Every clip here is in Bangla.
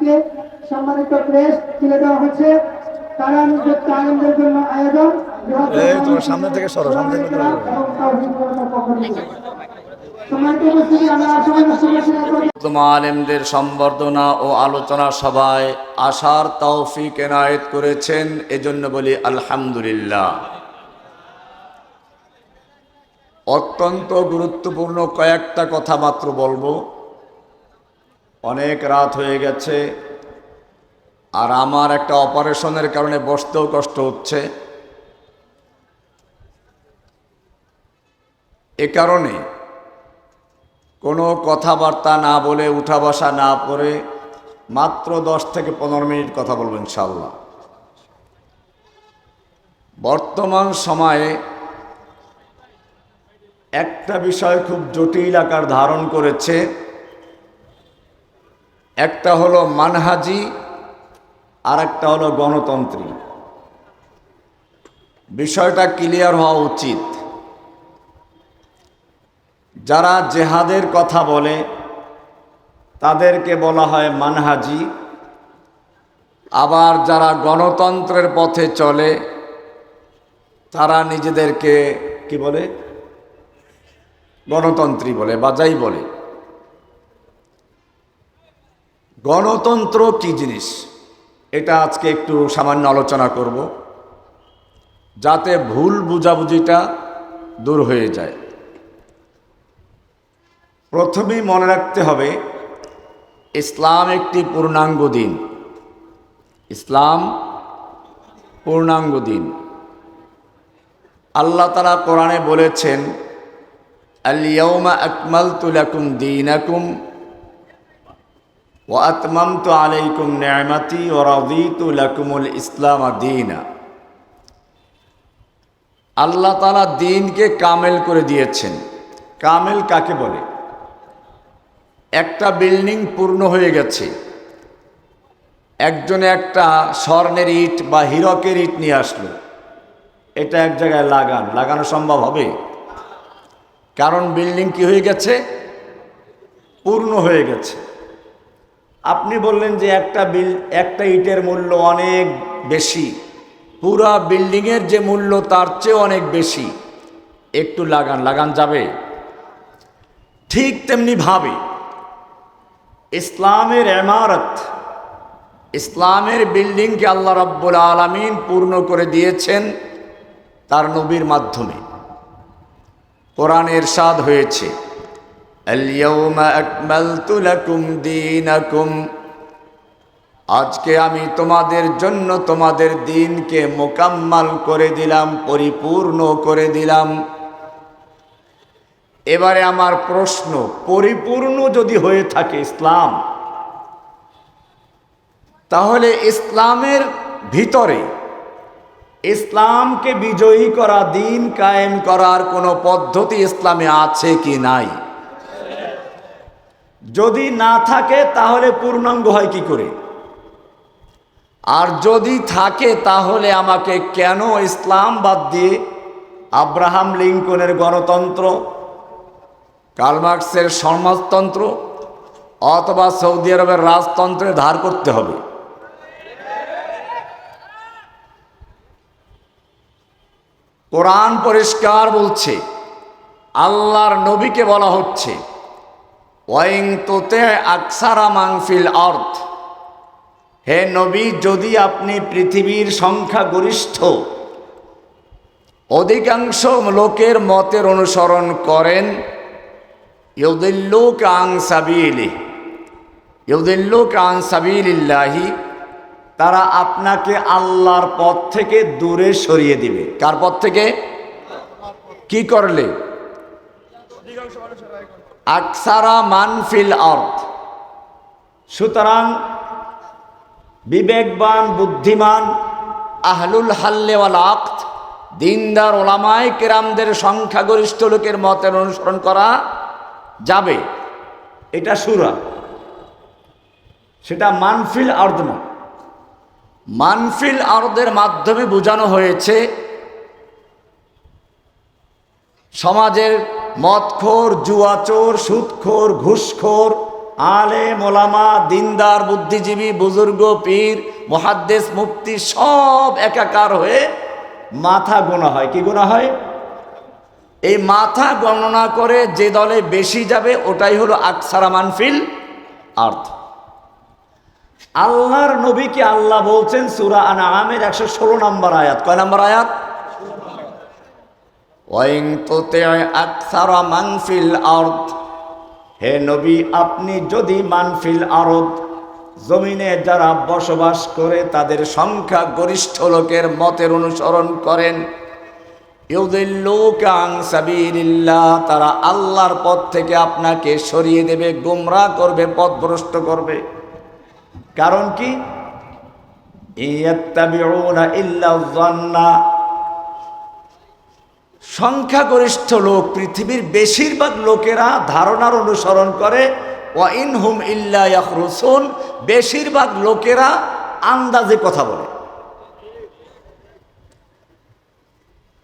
উপস্থিতিকে সম্মানিত প্রেস তুলে দেওয়া হচ্ছে। তারা নিজের তালিমদের জন্য আয়োজন তোমার সামনে থেকে সরো, সামনে থেকে সরো। আলেমদের সম্বর্ধনা ও আলোচনা সভায় আসার তৌফিক এনায়েত করেছেন, এজন্য বলি আলহামদুলিল্লাহ। অত্যন্ত গুরুত্বপূর্ণ কয়েকটা কথা মাত্র বলবো। অনেক রাত হয়ে গেছে, আর আমার একটা অপারেশনের কারণে বসতেও কষ্ট হচ্ছে। এ কারণে কোনো কথাবার্তা না বলে, উঠা বসা না করে মাত্র 10 থেকে 15 মিনিট কথা বলবো ইনশাআল্লাহ। বর্তমান সময়ে একটা বিষয় খুব জটিল আকার ধারণ করেছে। একটা হলো মানহাজি, আর একটা হলো গণতন্ত্রী। বিষয়টা ক্লিয়ার হওয়া উচিত। যারা জেহাদের কথা বলে তাদেরকে বলা হয় মানহাজি, আবার যারা গণতন্ত্রের পথে চলে তারা নিজেদেরকে কি বলে? গণতন্ত্রী বলে বা যাই বলে। গণতন্ত্র কি জিনিস এটা আজকে একটু সামান্য আলোচনা করব, যাতে ভুল বুঝাবুঝিটা দূর হয়ে যায়। প্রথমেই মনে রাখতে হবে, ইসলাম একটি পূর্ণাঙ্গ দিন। ইসলাম পূর্ণাঙ্গ দিন। আল্লাহ তাআলা কোরআনে বলেছেন, আল-ইয়াওমা আকমালতু লাকুম দীনাকুম ওয়া আতমামতু আলাইকুম নি'মাতি ওয়া রাদিতু লাকুমুল ইসলাম দীনা। আল্লাহ তাআলা দ্বীনকে কামেল করে দিয়েছেন। কামেল কাকে বলে? একটা বিল্ডিং পূর্ণ হয়ে গেছে, একজনে একটা স্বর্ণের ইট বা হীরকের ইট নিয়ে আসলো, এটা এক জায়গায় লাগানো সম্ভব হবে? কারণ বিল্ডিং কি হয়ে গেছে? পূর্ণ হয়ে গেছে। আপনি বললেন যে একটা ইটের মূল্য অনেক বেশি, পুরা বিল্ডিংয়ের যে মূল্য তার চেয়ে অনেক বেশি, একটু লাগান যাবে? ঠিক তেমনি ভাবে ইসলামের ইমারত, ইসলামের বিল্ডিংকে আল্লাহ রাব্বুল আলামিন পূর্ণ করে দিয়েছেন তার নবীর মাধ্যমে। কোরআনে ইরশাদ হয়েছে, আল-ইয়াওমা আকমালতু লাকুম দীনাকুম, আজকে আমি তোমাদের জন্য তোমাদের দ্বীনকে মোকাম্মাল করে দিলাম, পরিপূর্ণ করে দিলাম। এবারে আমার প্রশ্ন, পরিপূর্ণ যদি হয়ে থাকে ইসলাম, তাহলে ইসলামের ভিতরে ইসলামকে বিজয়ী করা, দ্বীন কায়েম করার কোনো পদ্ধতি ইসলামে আছে কি নাই? যদি না থাকে তাহলে পূর্ণাঙ্গ হয় কি করে? আর যদি থাকে তাহলে আমাকে কেন ইসলাম বাদ দিয়ে আব্রাহাম লিঙ্কনের গণতন্ত্র, কার্ল মার্কসের সমাজতন্ত্র অথবা সৌদি আরবের রাজতন্ত্রে ধার করতে হবে? কোরআন পরিষ্কার বলছে, আল্লাহর নবীকে বলা হচ্ছে, ওয়াইন তুতি আকসারা মান ফিল আরদ, হে নবী, যদি আপনি পৃথিবীর সংখ্যাগরিষ্ঠ অধিকাংশ লোকের মতের অনুসরণ করেন, ইউদিল্লুকা আন সাবিলিহি, ইউদিল্লুকা আন সাবিলিল্লাহি, তারা আপনাকে আল্লাহর পথ থেকে দূরে সরিয়ে দিবে। কার পথ থেকে? কি করলে? আকসারা মান ফিল আরদ। সুতরাং বিবেকবান, বুদ্ধিমান, আহলুল হাল্লে ওয়াল আকদ, দিনদার ওলামায়ে কেরামদের সংখ্যাগরিষ্ঠ লোকের মতের অনুসরণ করা যাবে। এটা সূরা, সেটা মানফিল আরদ না। মানফিল আরদের মাধ্যমে বোঝানো হয়েছে সমাজের মদখোর, জুয়াচোর, সুদখোর, ঘুষখোর, আলেম ওলামা, দিনদার, বুদ্ধিজীবী, বুজুর্গ, পীর, মুহাদ্দিস, মুফতি সব একাকার হয়ে মাথা গোনা হয়। কি গোনা হয়? এই মাথা গণনা করে যে দলে বেশি যাবে ওটাই হলো আকসারা মানফিল আর্থ। আল্লাহর নবীকে আল্লাহ বলছেন সূরা আনআমের 116 নম্বর আয়াত। কয় নম্বর আয়াত? ওয়াইন তুতি'আ আকসারা মানফিল আরদ, হে নবী আপনি যদি মানফিল আরদ, জমিনে যারা বসবাস করে তাদের সংখ্যা গরিষ্ঠ লোকের মতের অনুসরণ করেন, ইউদিল্লুকা আন সাবিলিল্লাহ, তারা আল্লাহর পথ থেকে আপনাকে সরিয়ে দেবে, গোমরাহ করবে, পথভ্রষ্ট করবে। কারণ কি? ইয়াত্তাবিউনা ইল্লা যান্না, সংখ্যাগরিষ্ঠ লোক, পৃথিবীর বেশিরভাগ লোকেরা ধারণার অনুসরণ করে। ওয়া ইনহুম ইল্লা ইয়াখরুসুন, বেশিরভাগ লোকেরা আন্দাজে কথা বলে।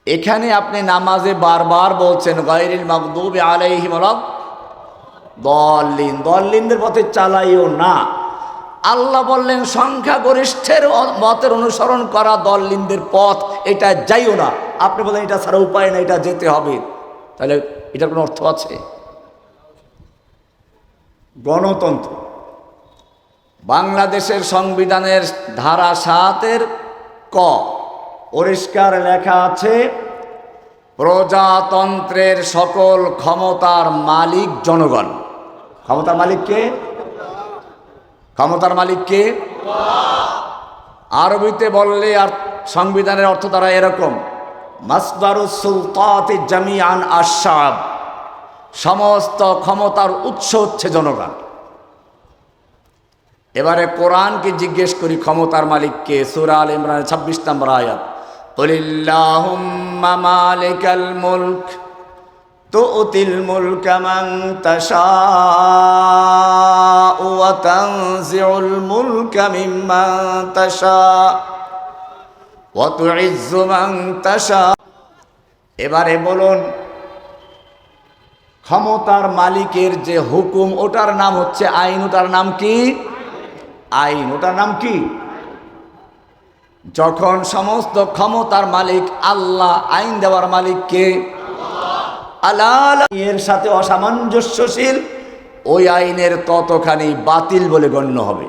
এখানে আপনি নামাজে বারবার বলছেন গায়রিল মাগদুবি আলাইহিম ওয়ালাদ-দাল্লিন, দল্লিনদের পথে চালাইও না। আল্লাহ বললেন সংখ্যাগরিষ্ঠের মতের অনুসরণ করা দল্লিনদের পথ, এটা যাইও না। আপনি বলেন এটা ছাড়া উপায় না, এটা যেতে হবে। তাহলে এটার কোনো অর্থ আছে? গণতন্ত্র, বাংলাদেশের সংবিধানের ধারা 7-এর ক পরিষ্কার লেখা আছে, প্রজাতন্ত্রের সকল ক্ষমতার মালিক জনগণ। ক্ষমতার মালিক কে? ক্ষমতার মালিক কে? আরবিতে বললে আর সংবিধানের অর্থ দ্বারা এরকম, মাসদারুস সুলতাতি জামিআন আশ-শাব, সমস্ত ক্ষমতার উৎস হচ্ছে জনগণ। এবারে কোরআনকে জিজ্ঞেস করি ক্ষমতার মালিক কে? সূরা আল ইমরানের 26 নম্বর আয়াত, কুলিল্লাহুম্মা মালিকাল মুলক তু'তিল মুলকা মান তাশাউ ওয়া তানজিউল মুলকা মিম্মান তাশাউ ওয়া তুইজ্জু মান তাশাউ। এবারে বলুন ক্ষমতার মালিকের যে হুকুম ওটার নাম হচ্ছে আইন, ওটার নাম কি? আইন। ওটার নাম কি? যখন সমস্ত ক্ষমতার মালিক আল্লাহ, আইন দেওয়ার মালিক কে? আল্লাহ। এর সাথে অসামঞ্জস্যশীল ওই আইনের ততখানি বাতিল বলে গণ্য হবে।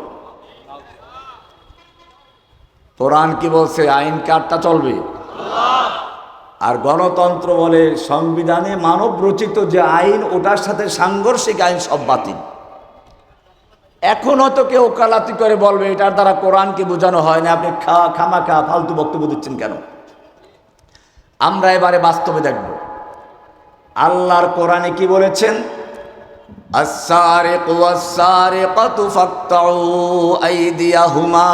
কোরআন কি বলছে? আইন কারটা চলবে? আর গণতন্ত্র বলে সংবিধানে মানব রচিত যে আইন ওটার সাথে সাংঘর্ষিক আইন সব বাতিল। এখন হয়তো কেউ ওকালাতি করে বলবে এটার দ্বারা কোরআনকে বোঝানো হয় না, আপনি খামাখা ফালতু বক্তব্য দিচ্ছেন কেন? আমরা এবারে বাস্তবে দেখব আল্লাহর কোরআনে কি বলেছেন, আস-সারিকু ওয়াস-সারিকাতু ফাকতাউ আইদিয়াহুমা,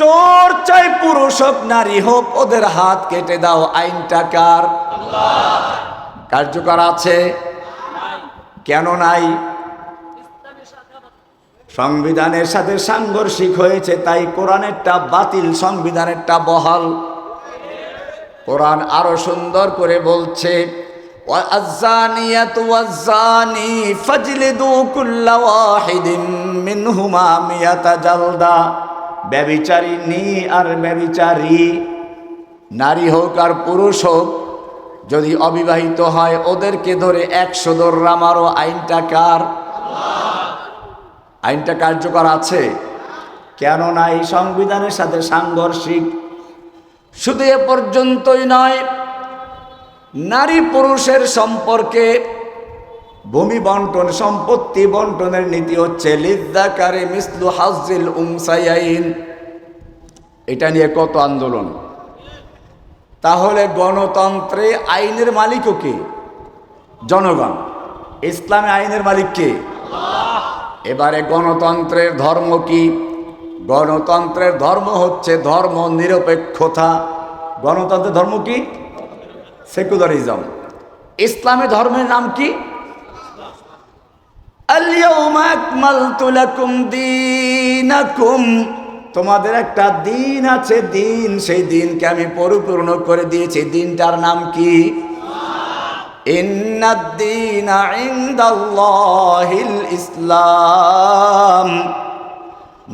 চোর চাই পুরুষ হোক নারী হোক ওদের হাত কেটে দাও। আইনটা কার? আল্লাহ। কার্যকর আছে? কেন নাই? সংবিধানের সাথে সাংঘর্ষিক হয়েছে, তাই কোরআনেরটা বাতিল, সংবিধানেরটা বহাল। কোরআন আরো সুন্দর করে বলছে, ওয়াজ-জানিয়াতু ওয়াজ-জানি ফাজলিদু কুল্লা ওয়াহিদিন মিনহুমা মিয়াতা জালদা, ব্যভিচারিণী আর ব্যভিচারী, নারী হোক আর পুরুষ হোক, যদি অবিবাহিত হয় ওদেরকে ধরে 100 দৌড়া মারো। আইনটা কার? আইনটা কার্যকর আছে? কেন নাই? সংবিধানের সাথে সাংঘর্ষিক। শুধু এ পর্যন্তই নয়, নারী পুরুষের সম্পর্কে ভূমি বন্টন, সম্পত্তি বন্টনের নীতি হচ্ছে লিযযাকারি মিসলু হাজ্জিল উনসায়াইন। এটা নিয়ে কত আন্দোলন। তাহলে গণতন্ত্রে আইনের মালিকও কে? জনগণ। ইসলামে আইনের মালিক কে? আল্লাহ। এবারে গণতন্ত্রের ধর্ম কি? গণতন্ত্রের ধর্ম হচ্ছে ধর্ম নিরপেক্ষতা। গণতন্ত্রের ধর্ম কি? সেকুলারিজম। ইসলামী ধর্মের নাম কি? আল-ইয়াউমা আকমালতু লাকুম দীনাকুম, তোমাদের একটা দিন আছে, দিন, সেই দিনকে আমি পরিপূর্ণ করে দিয়েছি। দিনটার নাম কি? ইন্নাদ-দীনা ইনদাল্লাহিল ইসলাম,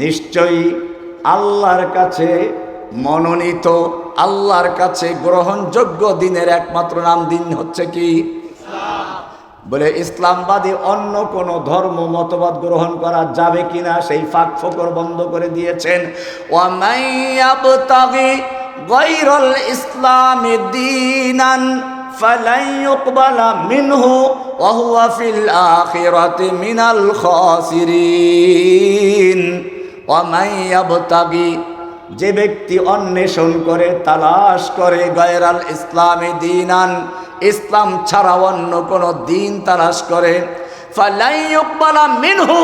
নিশ্চয়ই আল্লাহর কাছে মনোনীত, আল্লাহর কাছে গ্রহণযোগ্য দিনের একমাত্র নাম দিন হচ্ছে কি? বলে ইসলামবাদী অন্য কোন ধর্ম মতবাদ গ্রহণ করা যাবে কিনা সেই ফাঁক ফোকর বন্ধ করে দিয়েছেন। ওয়া মাইয়াবতাগি গায়রাল ইসলামি দীনান ফালাই ইউকবালা মিনহু ওয়া হুয়া ফিল আখিরাতি মিনাল খাসিরিন। ওয়া মাইয়াবতাগি, যে ব্যক্তি অন্বেষণ করে, তালাশ করে, গায়রাল ইসলামি দীনান, ইসলাম ছাড়া অন্য কোন দিন তালাশ করে, ফালাই ইউকবালা মিনহু,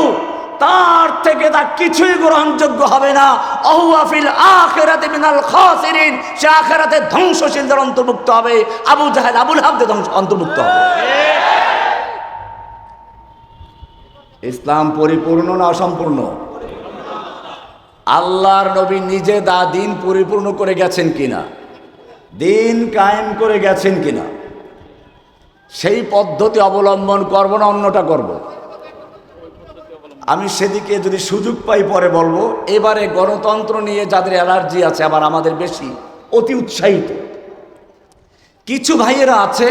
তার থেকে তা কিছুই গ্রহণযোগ্য হবে না, ওয়া ফিল আখিরাতি মিনাল খাসিরিন, সে আখিরাতে ধ্বংসশীলদের অন্তর্ভুক্ত হবে, আবু জাহেল আবুল হাবদের অন্তর্ভুক্ত হবে। ইসলাম পরিপূর্ণ না অসম্পূর্ণ? আল্লাহর নবী নিজে দিন পরিপূর্ণ করে গেছেন কিনা, দিন কায়েম করে গেছেন কিনা, সেই পদ্ধতি অবলম্বন করব না অন্যটা করব? আমি সেদিকে যদি সুযোগ পাই পরে বলবো। এবারে গণতন্ত্র নিয়ে যাদের অ্যালার্জি আছে, আবার আমাদের বেশি অতি উৎসাহিত কিছু ভাইয়েরা আছে,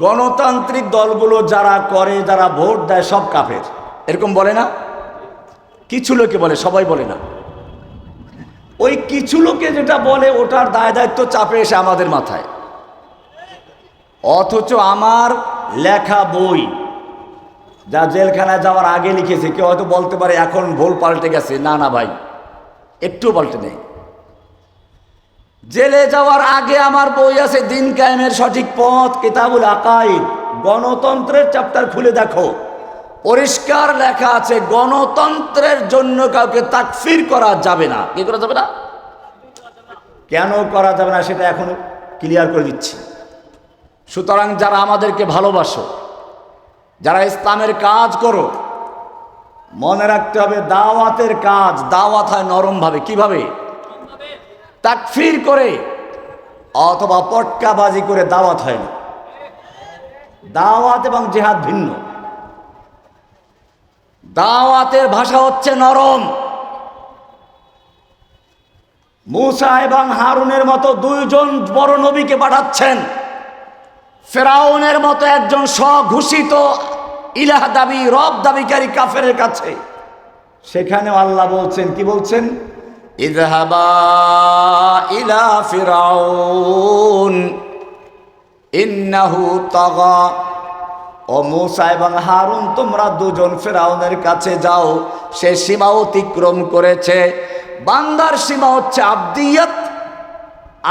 গণতান্ত্রিক দলগুলো যারা করে, যারা ভোট দেয় সব কাফের, এরকম বলে না? কিছু লোকে বলে, সবাই বলে না। ওই কিছু লোকে যেটা বলে ওটার দায় দায়িত্ব চাপে এসে আমাদের মাথায়, অথচ আমার লেখা বই যা জেলখানায় যাওয়ার আগে লিখেছে, কেউ হয়তো বলতে পারে এখন ভুল পাল্টে গেছে। না না ভাই, একটু পাল্টে নেই। জেলে যাওয়ার আগে আমার বই আছে দিন কায়েমের সঠিক পথ, কিতাবুল আকাইদ, গণতন্ত্রের চ্যাপ্টার খুলে দেখো, পরিষ্কার লেখা আছে গণতন্ত্রের জন্য কাউকে তাকফির করা যাবে না। কি করা যাবে না? কেন করা যাবে না সেটা এখন ক্লিয়ার করে দিচ্ছি। সুতরাং যারা আমাদেরকে ভালোবাসো, যারা ইসলামের কাজ করো, মনে রাখতে হবে দাওয়াতের কাজ, দাওয়াত হয় নরমভাবে। কিভাবে? তাকফির করে অথবা পটকাবাজি করে দাওয়াত হয় না। দাওয়াত এবং জিহাদ ভিন্ন। দাওয়াতের ভাষা হচ্ছে নরম। মূসা এবং হারুনের মতো দুইজন বড় নবীকে পাঠাচ্ছেন ফেরাউনের মতো একজন স্বঘোষিত ইলাহ দাবি, রব দাবিকারী কাফেরের কাছে। সেখানেও আল্লাহ বলছেন, কি বলছেন? ইযহাবা ইলা ফিরাউন ইন্নাহু তাগা। ও মূসা এবং হারুন, তোমরা দুজন ফেরাউনের কাছে যাও, সে সীমা অতিক্রম করেছে। বান্দার সীমা হচ্ছে আবদিয়াত,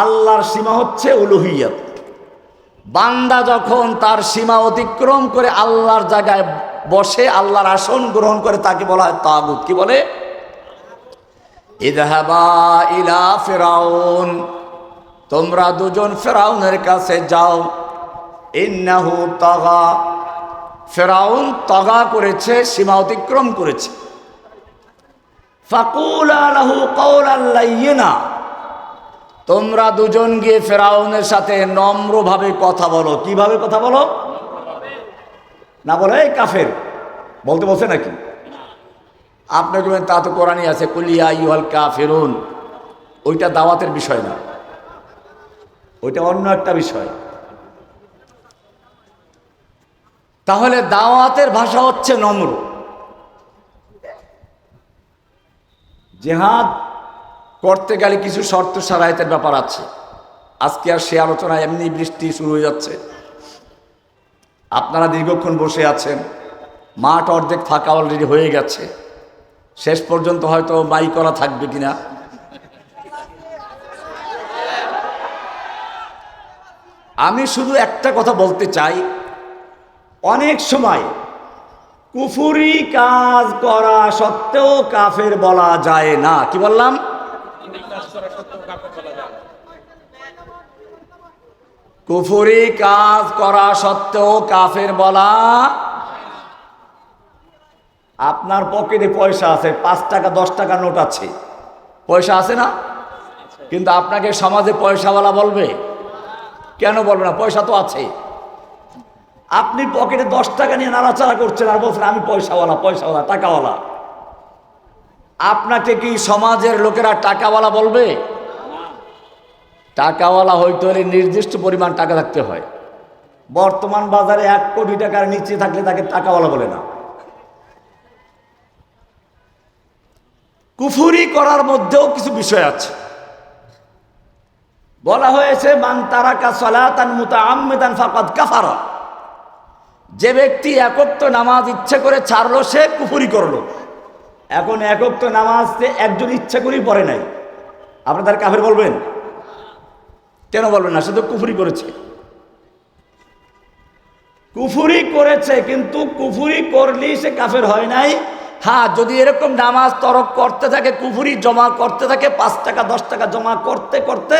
আল্লাহর সীমা হচ্ছে উলুহিয়াত। বান্দা যখন তার সীমা অতিক্রম করে আল্লাহর জায়গায় বসে, আল্লাহর আসন গ্রহণ করে, তাকে বলা হয় তাগুত। কি বলে? ইযহাবা ইলা ফিরাউন, তোমরা দুজন ফেরাউনের কাছে যাও। ইন্নাহু তাগা, ফেরাউন তাগা করেছে, সীমা অতিক্রম করেছে। ফাকুলা লাহু কাওলান লাইয়িনা, তোমরা দুজন গিয়ে ফেরাউনের সাথে নম্রভাবে কথা বলো। কিভাবে কথা বলো? না বলে এই কাফের বলতে বলছে নাকি? আপনি বলবেন তা তো কোরআনই আছে, কুল ইয়া আইয়ুহাল কাফিরুন। ওইটা দাওয়াতের বিষয় না, ওইটা অন্য একটা বিষয়। তাহলে দাওয়াতের ভাষা হচ্ছে নম্র। জিহাদ করতে গেলে কিছু শর্ত সারাইতের ব্যাপার আছে। আজকে আর সে আলোচনা, এমনি বৃষ্টি শুরু হয়ে যাচ্ছে, আপনারা দীর্ঘক্ষণ বসে আছেন, মাঠ অর্ধেক ফাঁকা অলরেডি হয়ে গেছে। শেষ পর্যন্ত হয়তো মাই করা থাকবে কিনা। আমি শুধু একটা কথা বলতে চাই, অনেক সময় কুফরি কাজ করা সত্ত্বেও কাফের বলা যায় না। কি বললাম? কুফরি কাজ করা সত্ত্বেও কাফের বলা। আপনার পকেটে পয়সা আছে, 5 টাকা 10 টাকা নোট আছে, পয়সা আছে না? কিন্তু আপনাকে সমাজে পয়সাওয়ালা বলবে? কেন বলবে না? পয়সা তো আছে। আপনি পকেটে 10 টাকা নিয়ে নাড়াচাড়া করছেন আর বলছেন আমি পয়সাওয়ালা পয়সাওয়ালা টাকাওয়ালা। আপনাকে কি সমাজের লোকেরা টাকাওয়ালা বলবে? টাকাওয়ালা হইতে হলে নির্দিষ্ট পরিমাণ টাকা থাকতে হয়। বর্তমান বাজারে 1 কোটি টাকার নিচে থাকলে তাকে টাকাওয়ালা বলে না। কুফরি করার মধ্যেও কিছু বিষয় আছে। বলা হয়েছে মান তারাকা সালাতান মুতাআম্মিদান ফাকাদ কাফারা। যে ব্যক্তি এক ওয়াক্ত নামাজ ইচ্ছে করে ছাড়লো সে কুফরি করলো। এখন এক ওয়াক্ত নামাজ একজন ইচ্ছা করেই পড়ে নাই, আপনি তার কাফের বলবেন? কেন বলবেন না? সে তো কুফরি করেছে। কুফরি করেছে, কিন্তু কুফরি করলেই সে কাফের হয় নাই। হ্যাঁ, যদি এরকম নামাজ তরক করতে থাকে, কুফরি জমা করতে থাকে, 5 টাকা 10 টাকা জমা করতে করতে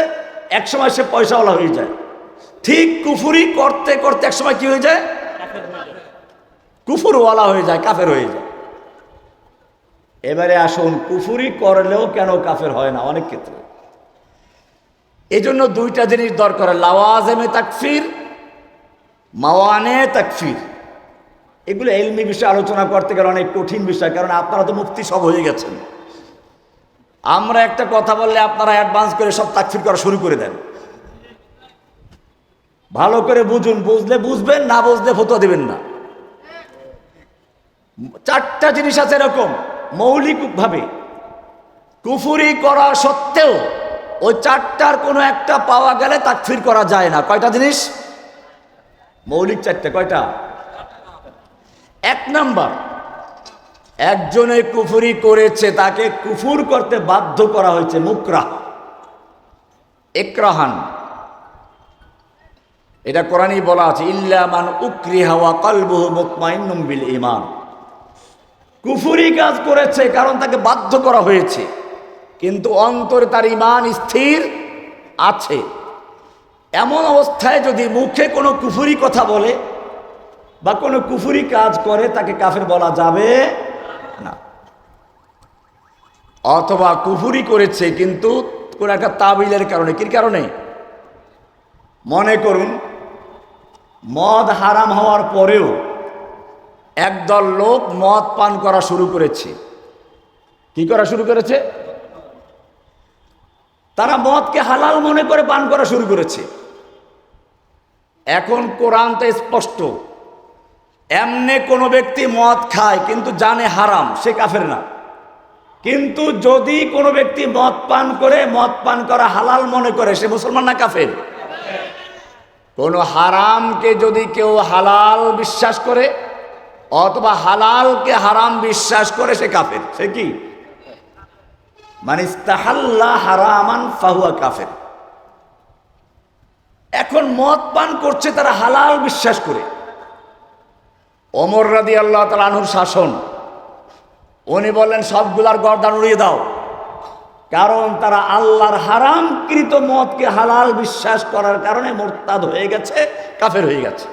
একসময় সে পয়সাওয়ালা হয়ে যায়। ঠিক কুফরি করতে করতে একসময় কি হয়ে যায়? কুফরওয়ালা হয়ে যায়, কাফের হয়ে যায়। এবারে আসুন, কুফরি করলেও কেন কাফের হয় না অনেক ক্ষেত্রে? এই জন্য 2টা জিনিস দরকার, লাওয়াজেমে তাকফির, মাওয়ানে তাকফির। এগুলো ইলমি বিষয়ে আলোচনা করতে গেলে অনেক কঠিন বিষয়, কারণ আপনারা তো মুফতি সব হয়ে গেছেন। আমরা একটা কথা বললে আপনারা অ্যাডভান্স করে সব তাকফির করা শুরু করে দেন। ভালো করে বুঝুন, বুঝলে বুঝবেন, না বুঝলে ফতোয়া দিবেন না। 4টা জিনিস আছে এরকম মৌলিকভাবে কুফরি করা সত্ত্বেও ওই 4টার কোনো একটা পাওয়া গেলে তাকফির করা যায় না। কয়টা জিনিস? মৌলিক 4টা। কয়টা? 1 নাম্বার, একজনে কুফরি করেছে, তাকে কুফর করতে বাধ্য করা হয়েছে, মুকরাহ, ইকরাহান। এটা কোরআনেই বলা আছে, ইল্লা মান উকরিহা ওয়া কলবুহু মুতমাইন্নুম বিল ঈমান। কুফরি কাজ করেছে কারণ তাকে বাধ্য করা হয়েছে, কিন্তু অন্তরে তার ঈমান স্থির আছে। এমন অবস্থায় যদি মুখে কোনো কুফরি কথা বলে বা কোনো কুফরি কাজ করে, তাকে কাফের বলা যাবে না। অথবা কুফরি করেছে কিন্তু কোন একটা তাবিলের কারণে। কি কারণে? মনে করুন, মদ হারাম হওয়ার পরেও একদল লোক মদ পান করা শুরু করেছে। কি করা শুরু করেছে? তারা মদকে হালাল মনে করে পান করা শুরু করেছে। এখন কোরআন তো স্পষ্ট, এমনি কোনো ব্যক্তি মদ খায় কিন্তু জানে হারাম, সে কাফের না। কিন্তু যদি কোনো ব্যক্তি মদ পান করে, মদ পান করা হালাল মনে করে, সে মুসলমান না কাফের? কোনো হারামকে যদি কেউ হালাল বিশ্বাস করে অথবা হালালকে হারাম বিশ্বাস করে, সে কাফের। সে কি? মান ইস্তাহাল্লা হারামান ফাহুয়া কাফের। এখন মদ পান করছে তারা হালাল বিশ্বাস করে। ওমর রাদিয়াল্লাহু তাআলা আনহুর শাসন, উনি বললেন সবগুলার গর্দান উড়িয়ে দাও, কারণ তারা আল্লাহর হারামকৃত মদকে হালাল বিশ্বাস করার কারণে মুরতাদ হয়ে গেছে, কাফের হয়ে গেছে।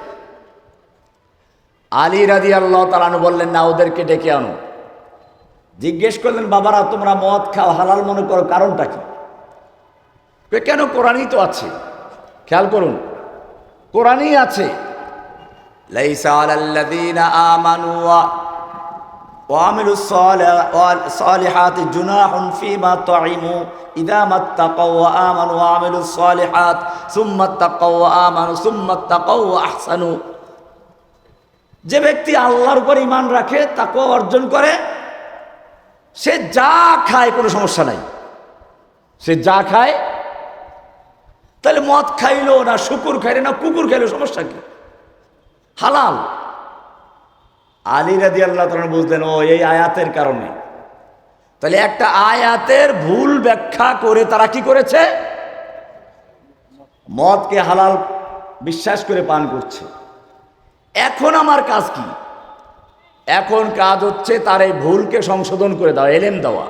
আলী রাদিয়াল্লাহু তাআলা আনহু বললেন, না, ওদেরকে ডেকে আনো। জিজ্ঞেস করলেন, বাবারা তোমরা মদ খাও, হালাল মনে করো, কারণটা কি? কেন? কোরআনই তো আছে। খেয়াল করুন, কোরআনই আছে, লাইসা আলাল্লাযীনা আমানু ওয়া আমিলুস সালিহাতি জুনাহুন ফীমা তুইমু ইযা মাত্তাকাউ ওয়া আমানু ওয়া আমিলুস সালিহাত সুম্মা তাকাউ ওয়া আমানু সুম্মা তাকাউ ওয়া আহসানু। যে ব্যক্তি আল্লাহর উপর ঈমান রাখে, তাকওয়া অর্জন করে, সে যা খায় কোনো সমস্যা নাই। সে যা খায়, তাহলে মদ খাইলো না শুকুর খাইলো না কুকুর খাইলো, সমস্যা কি? হালাল। আলী রাদিয়াল্লাহু তাআলা বুঝলেন, ও এই আয়াতের কারণে। তাহলে একটা আয়াতের ভুল ব্যাখ্যা করে তারা কি করেছে? মদকে হালাল বিশ্বাস করে পান করছে। এখন আমার কাজ কি? এখন কাজ হচ্ছে তার এই ভুলকে সংশোধন করে দেওয়া, এলেম দেওয়া,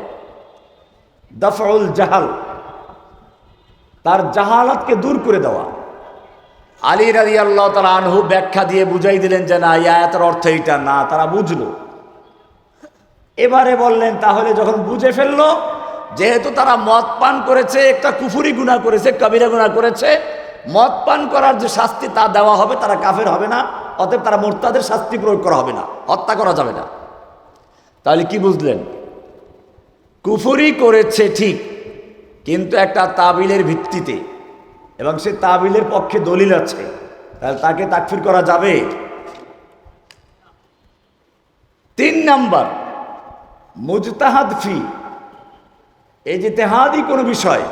দাফউল জাহাল, তার জাহালাতকে দূর করে দেওয়া। আলী রাদিয়াল্লাহু তাআলা আনহু ব্যাখ্যা দিয়ে বুঝাই দিলেন যে না, এই আয়াতের অর্থ এইটা না। তারা বুঝলো। এবারে বললেন, তাহলে যখন বুঝে ফেললো, যেহেতু তারা মদ পান করেছে, একটা কুফরি গুনাহ করেছে, কবিরা গুনাহ করেছে, মদ পান করার যে শাস্তি তা দেওয়া হবে, তারা কাফের হবে না। অতএব তারা মোরতাদের শাস্তি প্রয়োগ করা হবে না, হত্যা করা যাবে না। তাহলে কি বুঝলেন? কুফরি করেছে ঠিক, কিন্তু একটা তাবিলের ভিত্তিতে, এবং সে তাবিলের পক্ষে দলিল আছে, তাহলে তাকে তাকফির করা যাবে। 3 নাম্বার, মুজতাহাদ ফি, এই যে ইজতিহাদি কোনো বিষয়,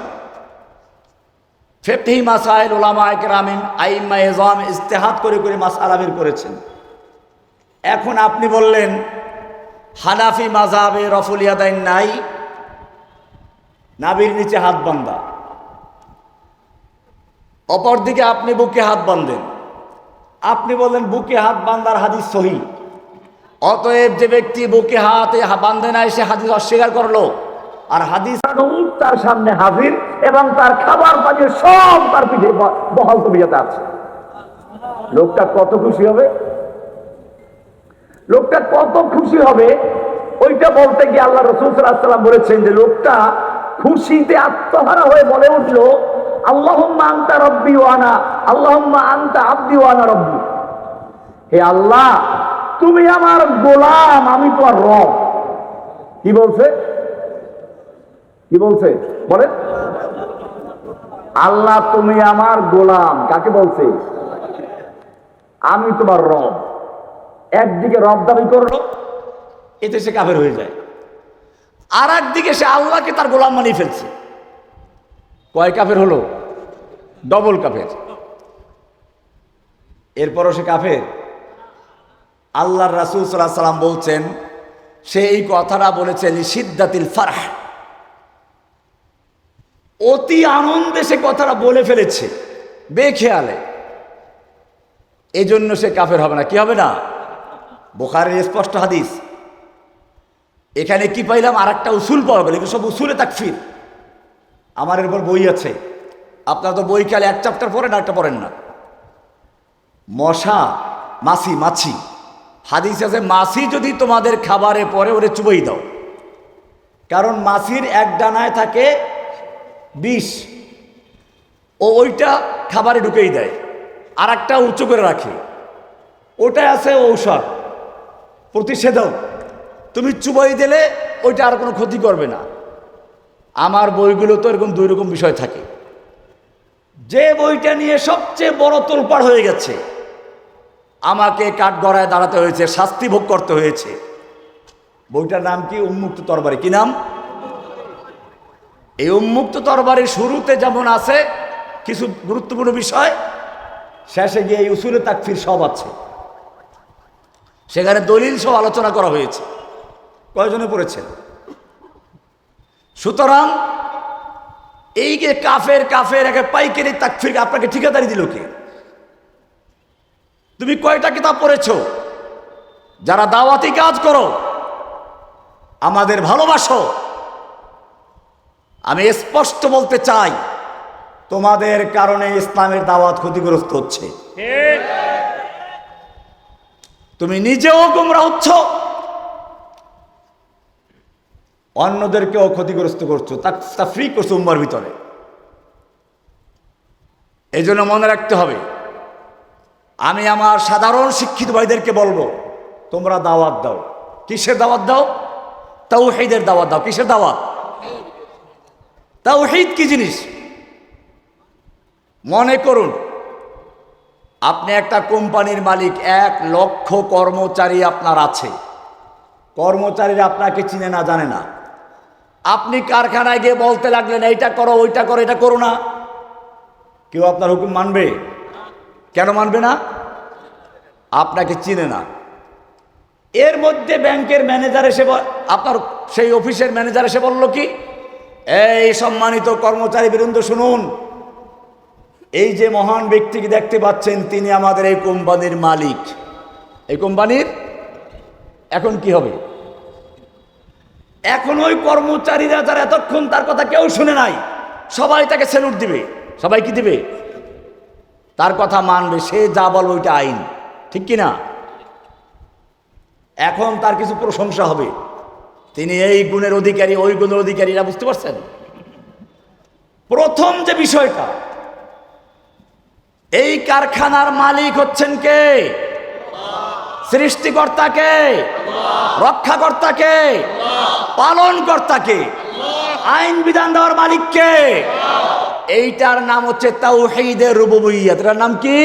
ফিকহি মাসাইল উলামায়ে কেরামিন আইম্মায়ে ইজম ইজতিহাদ করে করে মাসআলা বের করেছেন। এখন আপনি বললেন হানাফি মাযহাবে রফুল ইয়াদাইন নাই, নাভির নিচে হাত বাঁধা, অপরদিকে আপনি বুকে হাত বাঁধেন, আপনি বললেন বুকে হাত বাঁধার হাদিস সহিহ, অতএব যে ব্যক্তি বুকে হাত বাঁধে নাই সে হাদিস অস্বীকার করলো, আর হাদিস তার সামনে হাজির এবং তার খাবার পানীয় সব তার পিঠে বহাল তবিয়তে আছে। লোকটা কত খুশি হবে, লোকটা কত খুশি হবে। ওইটা বলতে গিয়ে আল্লাহ রাসূল সাল্লাল্লাহু আলাইহি ওয়াসাল্লাম বলেছেন যে লোকটা খুশিতে আত্মহারা হয়ে বলে উঠলো, আল্লাহুম্মা আনতা রাব্বি ওয়া আনা, আল্লাহুম্মা আনতা আবদি ওয়া আনা রাব্বু, হে আল্লাহ তুমি আমার গোলাম, আমি তোমার রব। কি বলছে? কি বলছে বলেন? আল্লাহ তুমি আমার গোলাম, কাকে বলছে? আমি তোমার রব। একদিকে রব দাবি করলো, এতে সে কাফের হয়ে যায়, আর একদিকে সে আল্লাহকে তার গোলাম বানিয়ে ফেলছে। কয় কাফের হলো? ডবল কাফের। এরপরও সে কাফের। আল্লাহর রাসূল সাল্লাল্লাহু আলাইহি ওয়াসাল্লাম বলছেন, সে এই কথাটা বলেছে লিশিদ্দাতিল ফারহ, অতি আনন্দে সে কথাটা বলে ফেলেছে, বেখেয়ালে, এই জন্য সে কাফের হবে না। কি হবে না? বুখারীর স্পষ্ট হাদিস। এখানে কি পাইলাম? আর একটা উসুল পাওয়া গেল। এগুলো সব উসুলে তাকফির। আমার এরপর বই আছে, আপনারা তো বই খেলে এক চ্যাপ্টার পড়েন, একটা পড়েন না। মশা, মাছি, মাছি, হাদিস আছে মাছি যদি তোমাদের খাবারে পড়ে ওরে চুবাই দাও, কারণ মাছির এক ডানায় থাকে বিষ, ও ওইটা খাবারে ঢুকেই দেয়, আর একটা উঁচু করে রাখে, ওটাই আছে ঔষধ, প্রতিষেধক। তুমি চুবাই দিলে ওইটা আর কোনো ক্ষতি করবে না। আমার বইগুলো তো এরকম 2 রকম বিষয় থাকে। যে বইটা নিয়ে সবচেয়ে বড় তোলপাড় হয়ে গেছে, আমাকে কাঠগড়ায় দাঁড়াতে হয়েছে, শাস্তি ভোগ করতে হয়েছে, বইটার নাম কি? উন্মুক্ত তরবারি। কি নাম? এই উন্মুক্ত তরবারির শুরুতে যেমন আছে কিছু গুরুত্বপূর্ণ বিষয়, শেষে গিয়ে এই উসুলে তাকফির সব আছে। সেখানে দলিল সব আলোচনা করা হয়েছে। কয়জনে পড়েছেন? সুতরাং এই যে কাফের কাফের একে পাইকারি তাকফির আপনাকে ঠিকাদারি দিল কে? তুমি কয়টা কিতাব পড়েছো? যারা দাওয়াতি কাজ করো, আমাদের ভালোবাসো, আমি স্পষ্ট বলতে চাই, তোমাদের কারণে ইসলামের দাওয়াত ক্ষতিগ্রস্ত হচ্ছে। তুমি নিজেও গোমরাহ হচ্ছ, অন্যদেরকেও ক্ষতিগ্রস্ত করছো, তাফরীক করছো উম্মার ভিতরে। এই জন্য মনে রাখতে হবে, আমি আমার সাধারণ শিক্ষিত ভাইদেরকে বলবো, তোমরা দাওয়াত দাও। কিসের দাওয়াত দাও? তাওহীদের দাওয়াত দাও। কিসের দাওয়াত? তাওহীদ কি জিনিস? মনে করুন আপনি একটা কোম্পানির মালিক, 1 লক্ষ কর্মচারী আপনার আছে, কর্মচারীরা আপনাকে চিনে না, জানে না। আপনি কারখানায় গিয়ে বলতে লাগলেন এইটা করো, ওইটা করো, এটা করো না, কেউ আপনার হুকুম মানবে? কেন মানবে না? আপনাকে চিনে না। এর মধ্যে ব্যাংকের ম্যানেজার এসে, আপনার সেই অফিসের ম্যানেজার এসে বলল কি, এই সম্মানিত কর্মচারী বৃন্দ শুনুন, এই যে মহান ব্যক্তিকে দেখতে পাচ্ছেন তিনি আমাদের এই কোম্পানির মালিক, এই কোম্পানির। এখন কি হবে? এখন ওই কর্মচারীরা যারা এতক্ষণ তার কথা কেউ শুনে নাই, সবাই তাকে স্যালুট দিবে। সবাই কি দিবে? তার কথা মানবে, সে যা বলবে ওইটা আইন, ঠিক কি না? এখন তার কিছু প্রশংসা হবে, তিনি এই গুণের অধিকারী, ওই গুণের অধিকারী। এরা বুঝতে পারছেন? প্রথম যে বিষয়টা, এই কারখানার মালিক হচ্ছেন কে? সৃষ্টিকর্তাকে, রক্ষাকর্তাকে, পালনকর্তাকে, আইন বিধান দেওয়ার মালিককে। এইটার নাম হচ্ছে তাওহীদে রুবুবিয়্যাত। এটার নাম কি?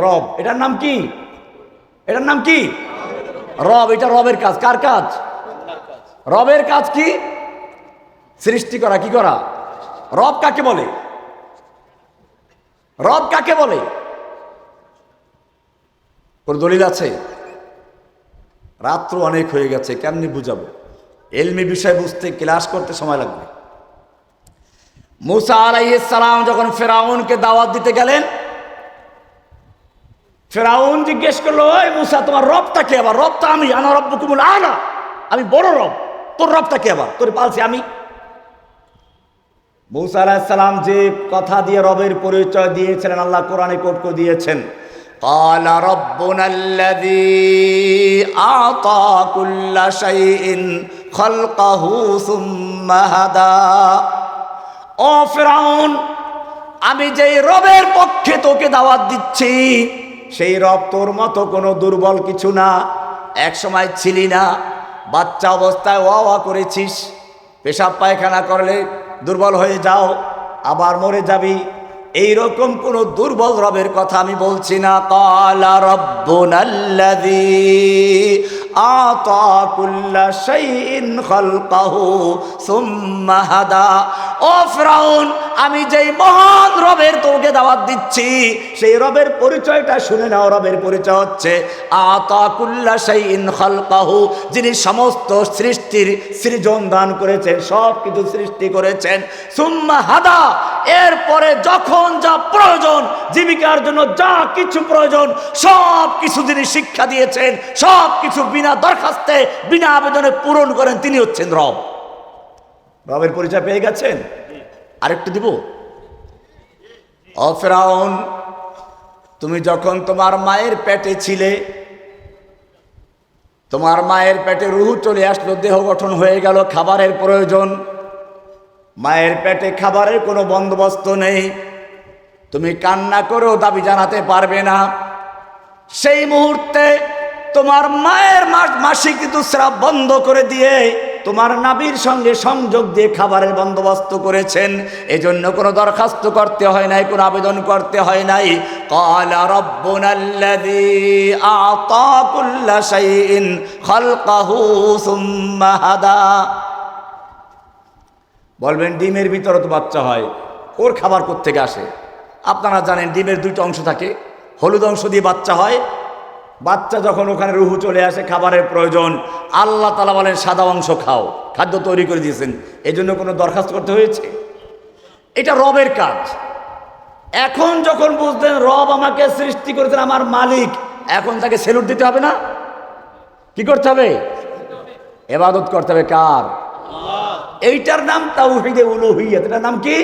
রব। এটার নাম কি? এটার নাম কি? রব। এটা রবের কাজ। কার কাজ? রবের কাজ কি? সৃষ্টি করা। কি করা? রব কাকে বলে? রব কাকে বলে? কোন দলিল আছে? রাত্র অনেক হয়ে গেছে, কেমনি বুঝাবো? এলমি বিষয় বুঝতে ক্লাস করতে সময় লাগবে। মুসা আলাইহিস সালাম যখন ফেরাউনকে দাওয়াত দিতে গেলেন, ফেরাউন জিজ্ঞেস করলো, ওই মুসা তোমার রবটা কে? আবার রবটা আমি, আনা রব্বুকুমুল আলা, আমি বড় রব, তোর রবটা কে? আবার তোর পালছি আমি। মুসা আলাইহিস সালাম যে কথা দিয়ে রবের পরিচয় দিয়েছিলেন, আল্লাহ কোরআনে কোট করে দিয়েছেন, ক্বালা রাব্বুনাল্লাযী আ'তা কুল্লা শাইইন খালকাহু সুম্মা হাদা। ও ফেরাউন, আমি যেই রবের পক্ষে তোকে দাওয়াত দিচ্ছি, সেই রব তোর মতো কোনো দুর্বল কিছু না। এক সময় ছিলি না, বাচ্চা অবস্থায় ওয়া ওয়া করেছিস, পেশাব পায়খানা করলে দুর্বল হয়ে যাও, আবার মরে যাবি। এইরকম কোন দুর্বল রবের কথা আমি বলছি না। ক্বালা রাব্বুনাল্লাযী আ'তা কুল্লা শাইইন খালকাহু সুম্মা হাদা। ও ফিরআউন, আমি যেই মহান রবের তোকে দাওয়াত দিচ্ছি, সেই রবের পরিচয়টা শুনে নাও। রবের পরিচয় হচ্ছে আ'তা কুল্লা শাইইন খালকাহু, যিনি সমস্ত সৃষ্টির সৃজন দান করেছেন, সব কিছু সৃষ্টি করেছেন। সুম্মা হাদা, এরপরে যখন যা প্রয়োজন, জীবিকার জন্য যা কিছু প্রয়োজন, সব কিছু যিনি শিক্ষা দিয়েছেন, সব কিছু বিনা দরখাস্তে, বিনা আবেদনে পূরণ করেন, তিনি হচ্ছেন রব। রবের পরিচয় পেয়ে গেছেন? আরেকটু দিব। ও ফিরআউন, তুমি যখন তোমার মায়ের পেটে ছিলে, তোমার মায়ের পেটে রূহ চলে আসলো, দেহ গঠন হয়ে গেল, খাবারের প্রয়োজন। মায়ের পেটে খাবারের কোনো বন্দোবস্ত নেই, তুমি কান্না করেও দাবি জানাতে পারবে না। সেই মুহূর্তে তোমার মায়ের মাসিক ঋতুস্রাব বন্ধ করে দিয়ে তোমার নাভির সঙ্গে সংযোগ দিয়ে খাবারের বন্দোবস্ত করেছেন। এজন্য কোনো দরখাস্ত করতে হয় নাই, কোনো আবেদন করতে হয় নাই। ক্বালা রাব্বুনাল্লাযী আ'তা কুল্লা শাইইন খালকাহু সুম্মা হাদা। বলবেন ডিমের ভিতরে তো বাচ্চা হয়, ওর খাবার কোত্থেকে আসে? আপনারা জানেন ডিমের দুইটা অংশ থাকে, হলুদ অংশ দিয়ে বাচ্চা হয়। বাচ্চা যখন ওখানে রুহু চলে আসে, খাবারের প্রয়োজন, আল্লাহ তাআলা বলেন সাদা অংশ খাও, খাদ্য তৈরি করে দিয়েছেন। এই জন্য কোনো দরখাস্ত করতে হয়েছে? এটা রবের কাজ। এখন যখন বুঝলেন রব আমাকে সৃষ্টি করেছেন, আমার মালিক, এখন তাকে সেলুট দিতে হবে না? কি করতে হবে? ইবাদত করতে হবে। কার? এইটার নাম তাওহীদে উলুহিয়্যাত। এটার নাম কি?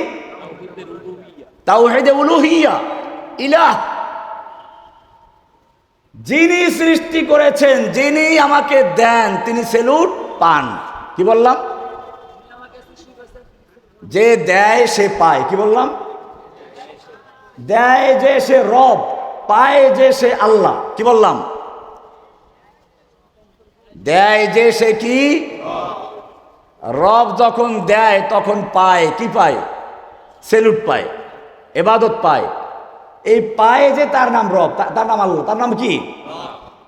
তাওহীদে উলুহিয়্যাহ। ইলাহ, যিনি সৃষ্টি করেছেন, যিনি আমাকে দেন, তিনি সেলুট পান। কি বললাম? যে দেয় সে পায়। কি বললাম? দেয় যে সে রব, পায় যে সে আল্লাহ। কি বললাম? দেয় যে সে কি? রব যখন দেয় তখন পায়। কি পায়? সেলুট পায়, ইবাদত পায়। এই পায় যে, তার নাম রব, তার নাম আল্লাহ। তার নাম কি?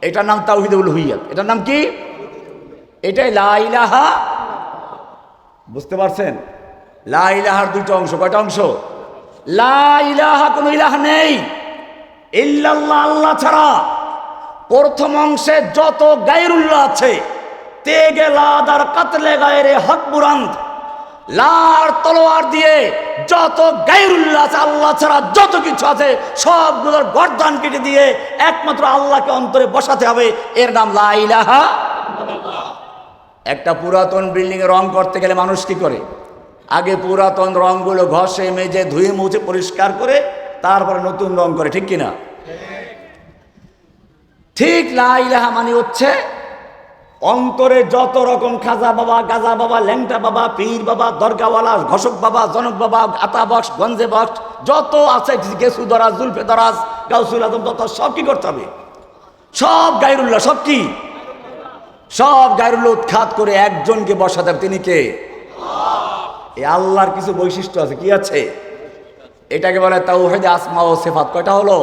এটার নাম তাওহীদে উলুহিয়্যাত। এটার নাম কি? এটাই লা ইলাহা। বুঝতে পারছেন? লা ইলাহার দুটো অংশ। কয়টা অংশ? লা ইলাহা, কোনো ইলাহ নেই ইল্লাল্লাহ, আল্লাহ ছাড়া। প্রথম অংশে যত গায়রুল্লাহ আছে, তেগে লাদার কাতলে গায়রে হক বুরান্ত, লার তলোয়ার দিয়ে যত গায়রুল্লাহ আছে, আল্লাহ ছাড়া যত কিছু আছে, সবগুলোর গর্দান কেটে দিয়ে একমাত্র আল্লাহকে অন্তরে বসাতে হবে। এর নাম লা ইলাহা। একটা পুরাতন বিল্ডিং এ রং করতে গেলে মানুষ কি করে? আগে পুরাতন রংগুলো ঘষে মেজে ধুয়ে মুছে পরিষ্কার করে তারপরে নতুন রং করে, ঠিক কিনা? ঠিক লা ইলাহা মানে হচ্ছে অন্তরে যত রকম খাজা বাবা, গাজা বাবা, ল্যাংটা বাবা, পীর বাবা, দরগাওয়ালা, ঘোষক বাবা, জনক বাবা, আতা বক্স, গঞ্জে বক্স যত আছে, গেসু দরাজ, জুলফে দরাজ, গাউসুল আজম, তত সব কি করতে হবে? সব গায়রুল্লাহ, সব কি, সব গায়রুল্লাহ উৎখাত করে একজনকে বসাতে হবে, তিনি কে? এই আল্লাহর কিছু বৈশিষ্ট্য আছে, কি আছে? এটাকে বলে তাওহীদ আসমা ও সিফাত। কয়টা হলো?